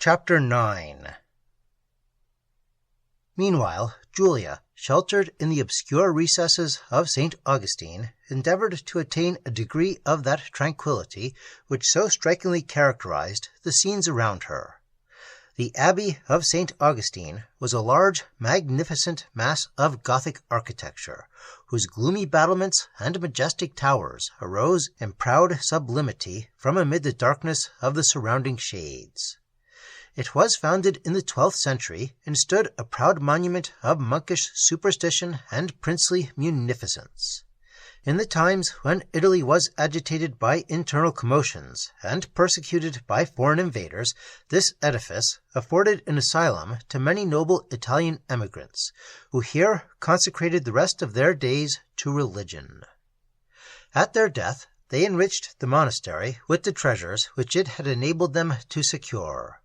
Chapter 9. Meanwhile, Julia, sheltered in the obscure recesses of St. Augustine, endeavored to attain a degree of that tranquillity which so strikingly characterized the scenes around her. The Abbey of St. Augustine was a large, magnificent mass of Gothic architecture, whose gloomy battlements and majestic towers arose in proud sublimity from amid the darkness of the surrounding shades. It was founded in the 12th century and stood a proud monument of monkish superstition and princely munificence. In the times when Italy was agitated by internal commotions and persecuted by foreign invaders, this edifice afforded an asylum to many noble Italian emigrants, who here consecrated the rest of their days to religion. At their death, they enriched the monastery with the treasures which it had enabled them to secure.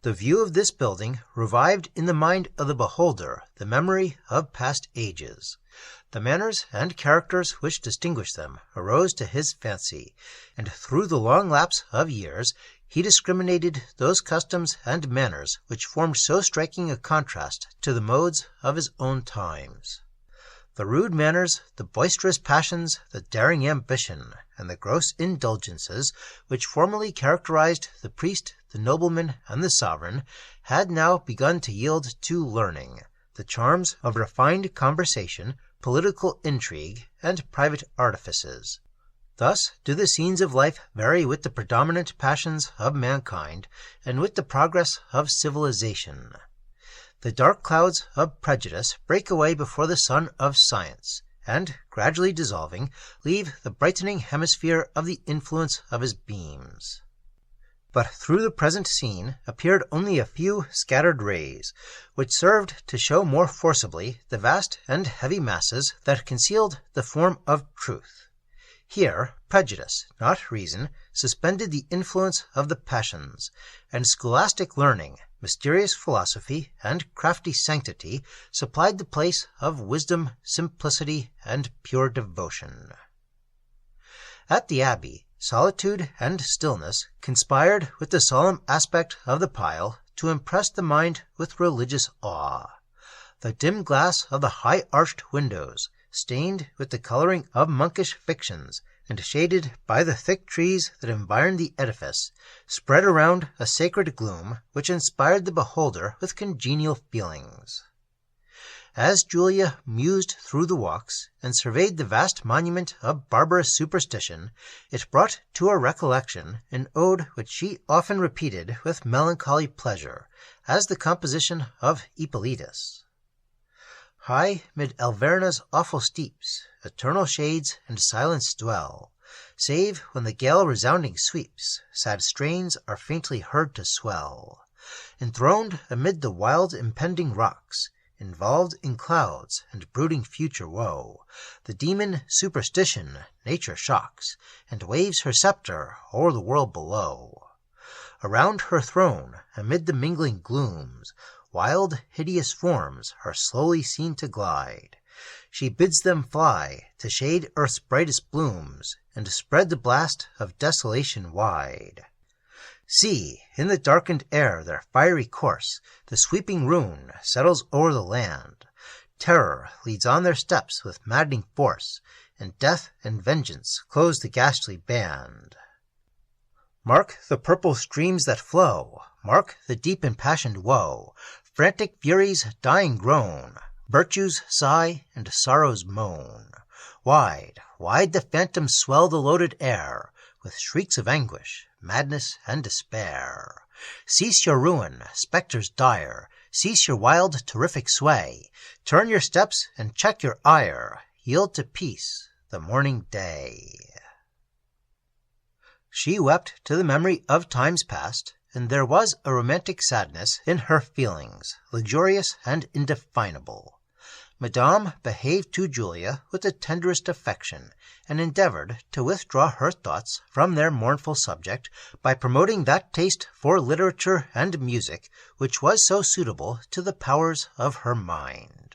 The view of this building revived in the mind of the beholder the memory of past ages. The manners and characters which distinguished them arose to his fancy, and through the long lapse of years he discriminated those customs and manners which formed so striking a contrast to the modes of his own times. The rude manners, the boisterous passions, the daring ambition, and the gross indulgences which formerly characterized the priest, the nobleman, and the sovereign, had now begun to yield to learning, the charms of refined conversation, political intrigue, and private artifices. Thus do the scenes of life vary with the predominant passions of mankind, and with the progress of civilization. The dark clouds of prejudice break away before the sun of science, and, gradually dissolving, leave the brightening hemisphere of the influence of his beams. But through the present scene appeared only a few scattered rays, which served to show more forcibly the vast and heavy masses that concealed the form of truth. Here prejudice, not reason, suspended the influence of the passions, and scholastic learning, mysterious philosophy, and crafty sanctity supplied the place of wisdom, simplicity, and pure devotion. At the Abbey, solitude and stillness conspired with the solemn aspect of the pile to impress the mind with religious awe. The dim glass of the high-arched windows, stained with the coloring of monkish fictions, and shaded by the thick trees that environed the edifice, spread around a sacred gloom which inspired the beholder with congenial feelings. As Julia mused through the walks, and surveyed the vast monument of barbarous superstition, it brought to her recollection an ode which she often repeated with melancholy pleasure, as the composition of Hippolytus. High mid Alverna's awful steeps, eternal shades and silence dwell, save when the gale resounding sweeps, sad strains are faintly heard to swell. Enthroned amid the wild impending rocks, involved in clouds and brooding future woe, the demon superstition nature shocks, and waves her sceptre o'er the world below. Around her throne, amid the mingling glooms, wild hideous forms are slowly seen to glide. She bids them fly to shade earth's brightest blooms, and spread the blast of desolation wide. See, in the darkened air their fiery course, the sweeping ruin settles o'er the land. Terror leads on their steps with maddening force, and death and vengeance close the ghastly band. Mark the purple streams that flow, mark the deep impassioned woe, frantic fury's dying groan, virtue's sigh and sorrow's moan. Wide, wide the phantoms swell the loaded air, with shrieks of anguish, madness, and despair. Cease your ruin, spectres dire, cease your wild, terrific sway, turn your steps and check your ire, yield to peace the morning day. She wept to the memory of times past, and there was a romantic sadness in her feelings, luxurious and indefinable. Madame behaved to Julia with the tenderest affection, and endeavored to withdraw her thoughts from their mournful subject by promoting that taste for literature and music which was so suitable to the powers of her mind.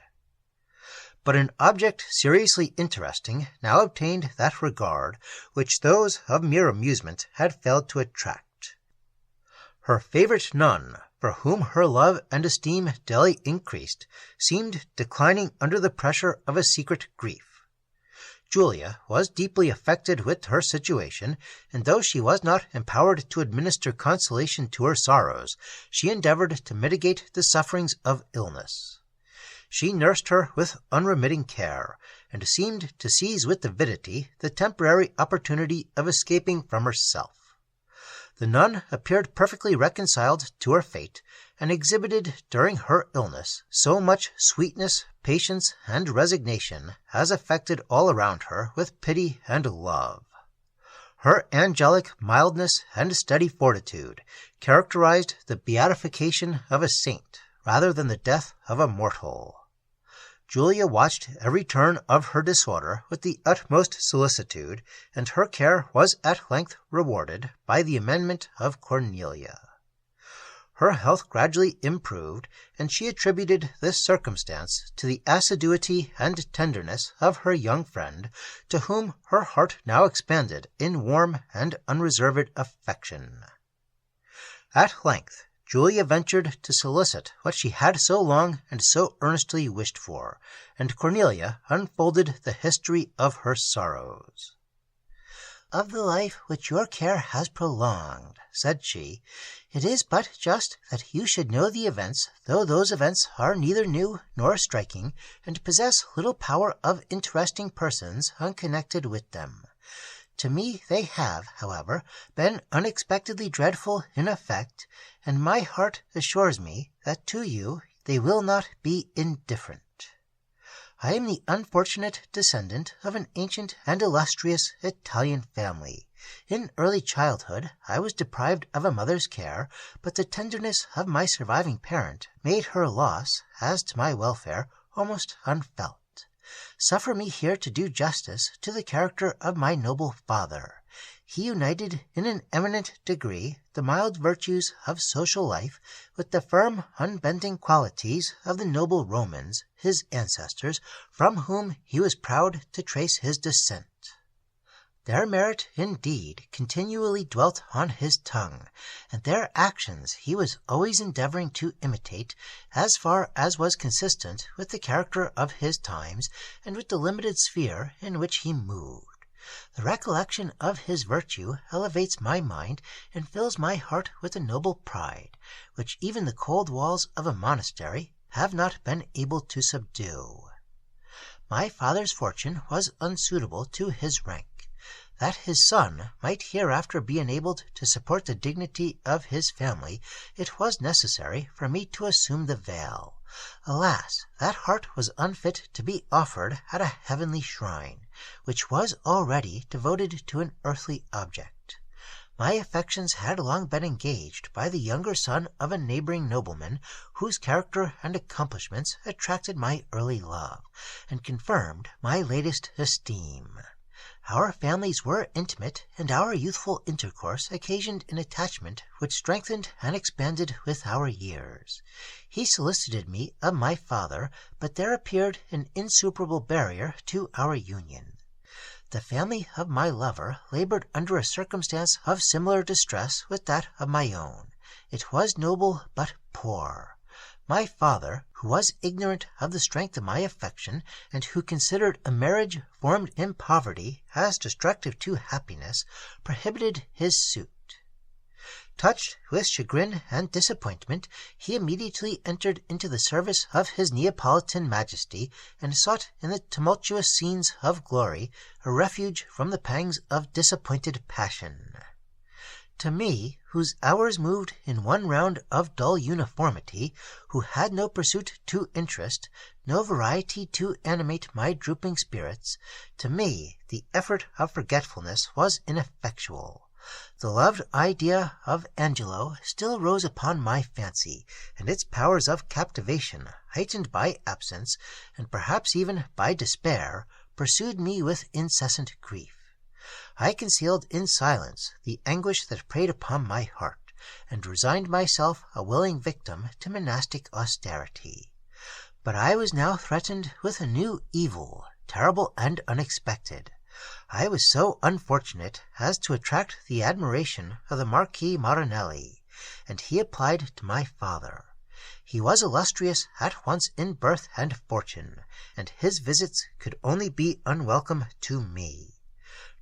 But an object seriously interesting now obtained that regard which those of mere amusement had failed to attract. Her favourite nun, for whom her love and esteem daily increased, seemed declining under the pressure of a secret grief. Julia was deeply affected with her situation, and though she was not empowered to administer consolation to her sorrows, she endeavoured to mitigate the sufferings of illness. She nursed her with unremitting care, and seemed to seize with avidity the temporary opportunity of escaping from herself. The nun appeared perfectly reconciled to her fate, and exhibited during her illness so much sweetness, patience, and resignation as affected all around her with pity and love. Her angelic mildness and steady fortitude characterized the beatification of a saint rather than the death of a mortal. Julia watched every turn of her disorder with the utmost solicitude, and her care was at length rewarded by the amendment of Cornelia. Her health gradually improved, and she attributed this circumstance to the assiduity and tenderness of her young friend, to whom her heart now expanded in warm and unreserved affection. At length Julia ventured to solicit what she had so long and so earnestly wished for, and Cornelia unfolded the history of her sorrows. "Of the life which your care has prolonged," said she, "it is but just that you should know the events, though those events are neither new nor striking, and possess little power of interesting persons unconnected with them. To me they have, however, been unexpectedly dreadful in effect, and my heart assures me that to you they will not be indifferent. I am the unfortunate descendant of an ancient and illustrious Italian family. In early childhood I was deprived of a mother's care, but the tenderness of my surviving parent made her loss, as to my welfare, almost unfelt. Suffer me here to do justice to the character of my noble father. He united in an eminent degree the mild virtues of social life with the firm, unbending qualities of the noble Romans, his ancestors, from whom he was proud to trace his descent. Their merit, indeed, continually dwelt on his tongue, and their actions he was always endeavouring to imitate, as far as was consistent with the character of his times and with the limited sphere in which he moved. The recollection of his virtue elevates my mind and fills my heart with a noble pride, which even the cold walls of a monastery have not been able to subdue. My father's fortune was unsuitable to his rank. That his son might hereafter be enabled to support the dignity of his family, it was necessary for me to assume the veil. Alas, that heart was unfit to be offered at a heavenly shrine, which was already devoted to an earthly object. My affections had long been engaged by the younger son of a neighbouring nobleman, whose character and accomplishments attracted my early love, and confirmed my latest esteem. Our families were intimate, and our youthful intercourse occasioned an attachment which strengthened and expanded with our years. He solicited me of my father, but there appeared an insuperable barrier to our union. The family of my lover laboured under a circumstance of similar distress with that of my own. It was noble, but poor. My father, who was ignorant of the strength of my affection, and who considered a marriage formed in poverty as destructive to happiness, prohibited his suit. Touched with chagrin and disappointment, he immediately entered into the service of his Neapolitan Majesty, and sought in the tumultuous scenes of glory a refuge from the pangs of disappointed passion. To me, whose hours moved in one round of dull uniformity, who had no pursuit to interest, no variety to animate my drooping spirits, to me the effort of forgetfulness was ineffectual. The loved idea of Angelo still rose upon my fancy, and its powers of captivation, heightened by absence, and perhaps even by despair, pursued me with incessant grief. I concealed in silence the anguish that preyed upon my heart, and resigned myself a willing victim to monastic austerity. But I was now threatened with a new evil, terrible and unexpected. I was so unfortunate as to attract the admiration of the Marquis Marinelli, and he applied to my father. He was illustrious at once in birth and fortune, and his visits could only be unwelcome to me.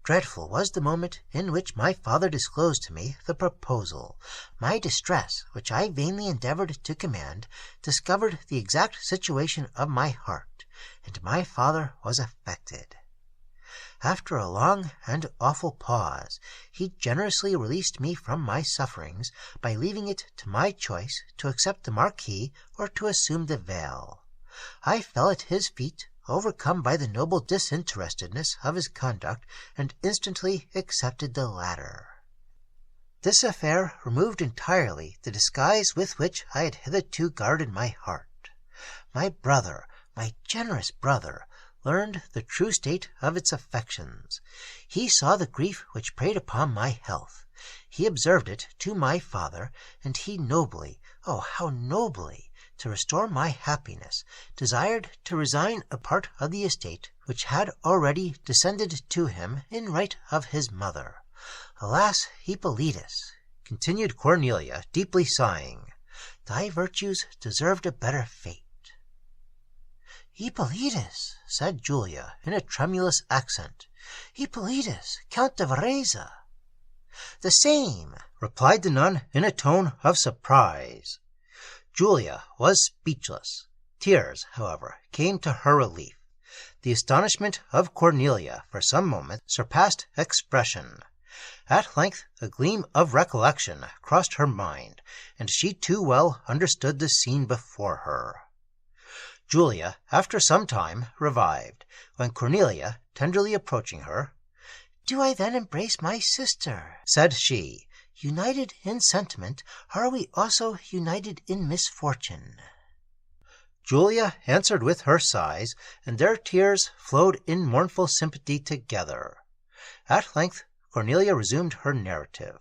Dreadful was the moment in which my father disclosed to me the proposal. My distress, which I vainly endeavored to command, discovered the exact situation of my heart, and my father was affected. After a long and awful pause, he generously released me from my sufferings by leaving it to my choice to accept the marquis or to assume the veil. I fell at his feet, overcome by the noble disinterestedness of his conduct, and instantly accepted the latter. This affair removed entirely the disguise with which I had hitherto guarded my heart. My brother, my generous brother, learned the true state of its affections. He saw the grief which preyed upon my health. He observed it to my father, and he nobly, oh, how nobly, to restore my happiness, desired to resign a part of the estate which had already descended to him in right of his mother. Alas, Hippolytus, continued Cornelia, deeply sighing, thy virtues deserved a better fate. Hippolytus, said Julia, in a tremulous accent. Hippolytus, Count de Varese. The same, replied the nun in a tone of surprise. Julia was speechless. Tears, however, came to her relief. The astonishment of Cornelia for some moments surpassed expression. At length a gleam of recollection crossed her mind, and she too well understood the scene before her. Julia, after some time, revived, when Cornelia, tenderly approaching her, "Do I then embrace my sister?" said she. "United in sentiment, are we also united in misfortune?" Julia answered with her sighs, and their tears flowed in mournful sympathy together. At length Cornelia resumed her narrative.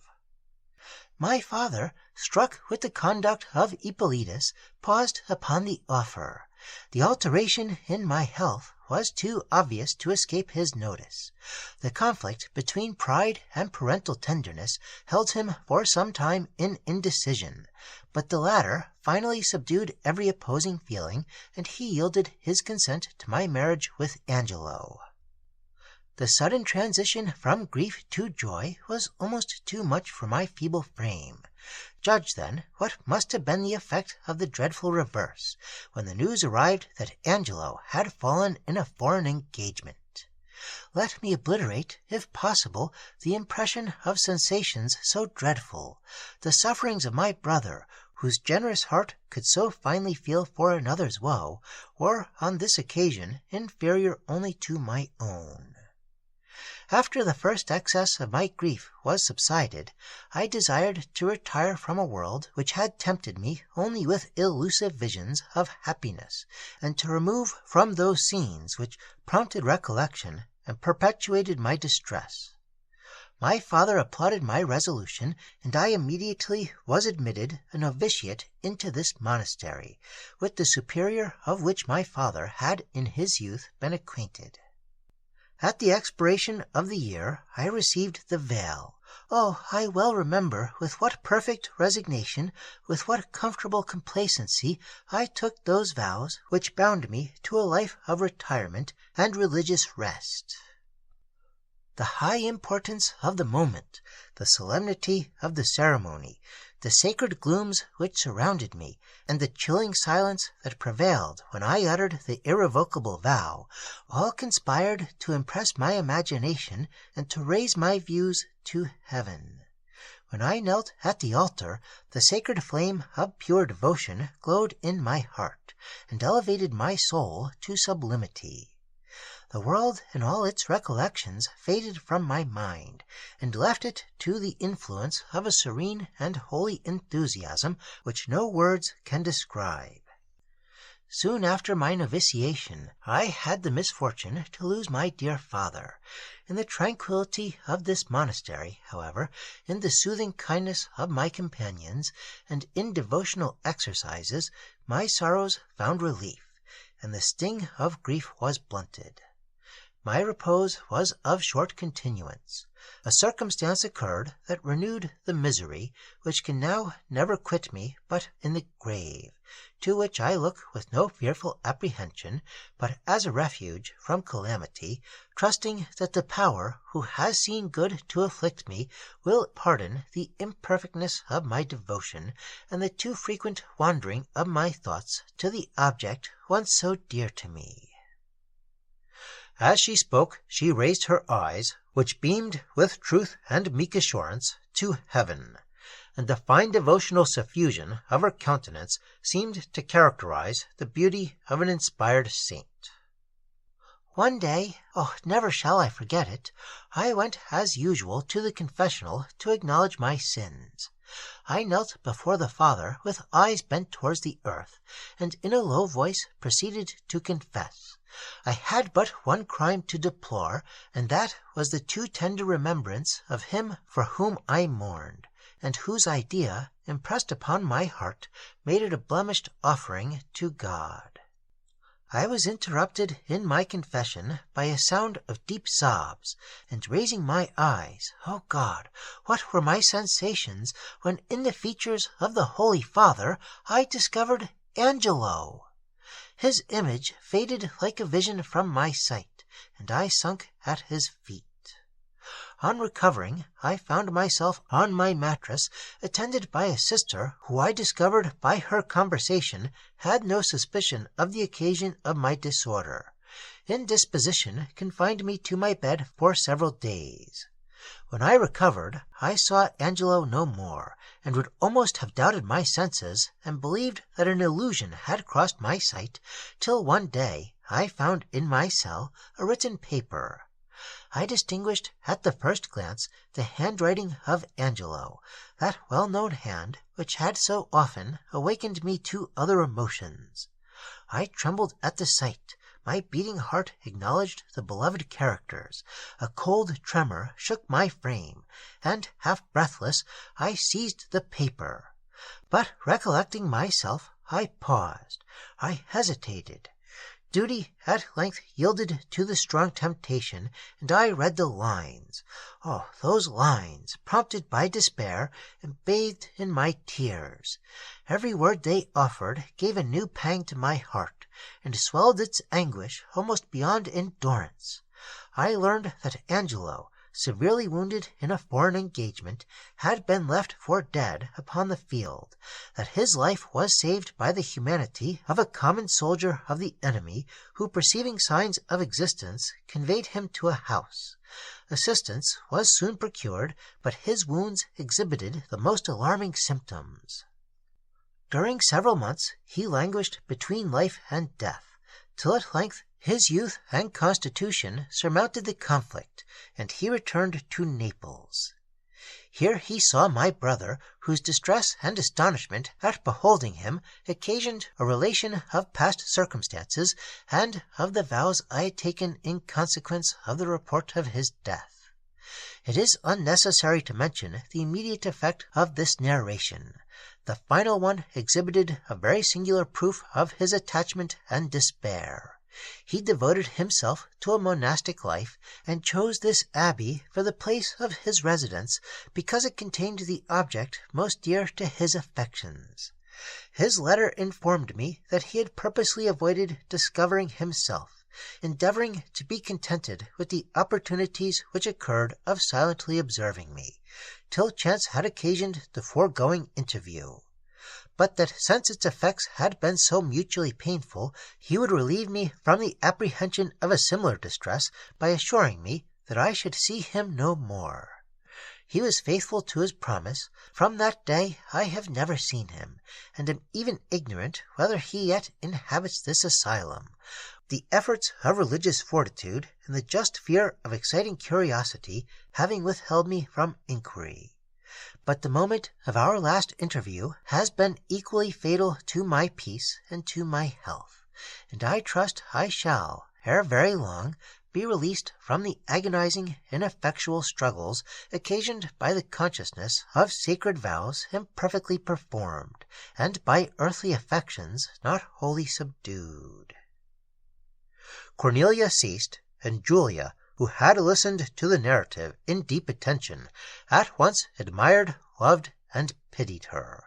My father, struck with the conduct of Hippolytus, paused upon the offer. The alteration in my health was too obvious to escape his notice. The conflict between pride and parental tenderness held him for some time in indecision, but the latter finally subdued every opposing feeling, and he yielded his consent to my marriage with Angelo. The sudden transition from grief to joy was almost too much for my feeble frame. Judge, then, what must have been the effect of the dreadful reverse, when the news arrived that Angelo had fallen in a foreign engagement. Let me obliterate, if possible, the impression of sensations so dreadful. The sufferings of my brother, whose generous heart could so finely feel for another's woe, were on this occasion inferior only to my own. After the first excess of my grief was subsided, I desired to retire from a world which had tempted me only with illusive visions of happiness, and to remove from those scenes which prompted recollection and perpetuated my distress. My father applauded my resolution, and I immediately was admitted a novitiate into this monastery, with the superior of which my father had in his youth been acquainted. At the expiration of the year I received the veil. Oh, I well remember with what perfect resignation, with what comfortable complacency I took those vows which bound me to a life of retirement and religious rest. The high importance of the moment, the solemnity of the ceremony, the sacred glooms which surrounded me, and the chilling silence that prevailed when I uttered the irrevocable vow, all conspired to impress my imagination and to raise my views to heaven. When I knelt at the altar, the sacred flame of pure devotion glowed in my heart, and elevated my soul to sublimity. The world and all its recollections faded from my mind, and left it to the influence of a serene and holy enthusiasm which no words can describe. Soon after my novitiation, I had the misfortune to lose my dear father. In the tranquillity of this monastery, however, in the soothing kindness of my companions, and in devotional exercises, my sorrows found relief, and the sting of grief was blunted. My repose was of short continuance. a circumstance occurred that renewed the misery which can now never quit me but in the grave, to which I look with no fearful apprehension, but as a refuge from calamity, trusting that the Power who has seen good to afflict me will pardon the imperfectness of my devotion, and the too frequent wandering of my thoughts to the object once so dear to me." As she spoke, she raised her eyes, which beamed with truth and meek assurance, to heaven, and the fine devotional suffusion of her countenance seemed to characterize the beauty of an inspired saint. "One day, never shall I forget it, I went as usual to the confessional to acknowledge my sins. I knelt before the Father with eyes bent towards the earth, and in a low voice proceeded to confess. I had but one crime to deplore, and that was the too tender remembrance of him for whom I mourned, and whose idea, impressed upon my heart, made it a blemished offering to God. I was interrupted in my confession by a sound of deep sobs, and raising my eyes, God, what were my sensations when in the features of the Holy Father I discovered Angelo! His image faded like a vision from my sight, and I sunk at his feet. On recovering, I found myself on my mattress, attended by a sister who I discovered by her conversation had no suspicion of the occasion of my disorder. Indisposition confined me to my bed for several days. When I recovered, I saw Angelo no more, and would almost have doubted my senses, and believed that an illusion had crossed my sight, till one day I found in my cell a written paper. I distinguished at the first glance the handwriting of Angelo, that well-known hand which had so often awakened me to other emotions. I trembled at the sight. My beating heart acknowledged the beloved characters. A cold tremor shook my frame, and, half breathless, I seized the paper. But recollecting myself, I paused. I hesitated. Duty at length yielded to the strong temptation, and I read the lines. Those lines, prompted by despair, and bathed in my tears. Every word they offered gave a new pang to my heart, and swelled its anguish almost beyond endurance. I learned that Angelo, severely wounded in a foreign engagement, had been left for dead upon the field, that his life was saved by the humanity of a common soldier of the enemy, who, perceiving signs of existence, conveyed him to a house. Assistance was soon procured, but his wounds exhibited the most alarming symptoms. During several months he languished between life and death, till at length his youth and constitution surmounted the conflict, and he returned to Naples. Here he saw my brother, whose distress and astonishment at beholding him occasioned a relation of past circumstances, and of the vows I had taken in consequence of the report of his death. It is unnecessary to mention the immediate effect of this narration. The final one exhibited a very singular proof of his attachment and despair. He devoted himself to a monastic life, and chose this abbey for the place of his residence because it contained the object most dear to his affections. His letter informed me that he had purposely avoided discovering himself, endeavoring to be contented with the opportunities which occurred of silently observing me, till chance had occasioned the foregoing interview, but that since its effects had been so mutually painful, he would relieve me from the apprehension of a similar distress by assuring me that I should see him no more. He was faithful to his promise. From that day I have never seen him, and am even ignorant whether he yet inhabits this asylum. The efforts of religious fortitude and the just fear of exciting curiosity having withheld me from inquiry. But the moment of our last interview has been equally fatal to my peace and to my health, and I trust I shall, ere very long, be released from the agonizing, ineffectual struggles occasioned by the consciousness of sacred vows imperfectly performed, and by earthly affections not wholly subdued. Cornelia ceased, and Julia, who had listened to the narrative in deep attention, at once admired, loved, and pitied her.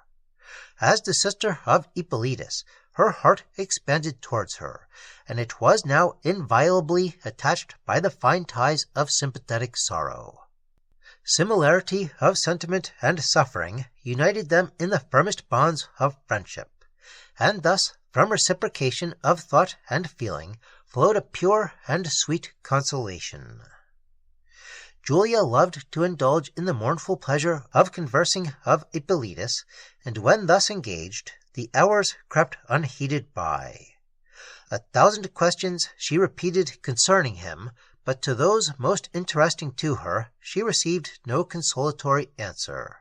As the sister of Hippolytus, her heart expanded towards her, and it was now inviolably attached by the fine ties of sympathetic sorrow. Similarity of sentiment and suffering united them in the firmest bonds of friendship, and thus from reciprocation of thought and feeling flowed a pure and sweet consolation. Julia loved to indulge in the mournful pleasure of conversing of Hippolytus, and when thus engaged, the hours crept unheeded by. 1,000 questions she repeated concerning him, but to those most interesting to her she received no consolatory answer.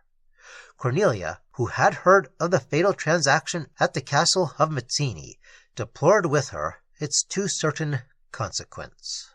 Cornelia, who had heard of the fatal transaction at the castle of Mazzini, deplored with her its too certain consequence.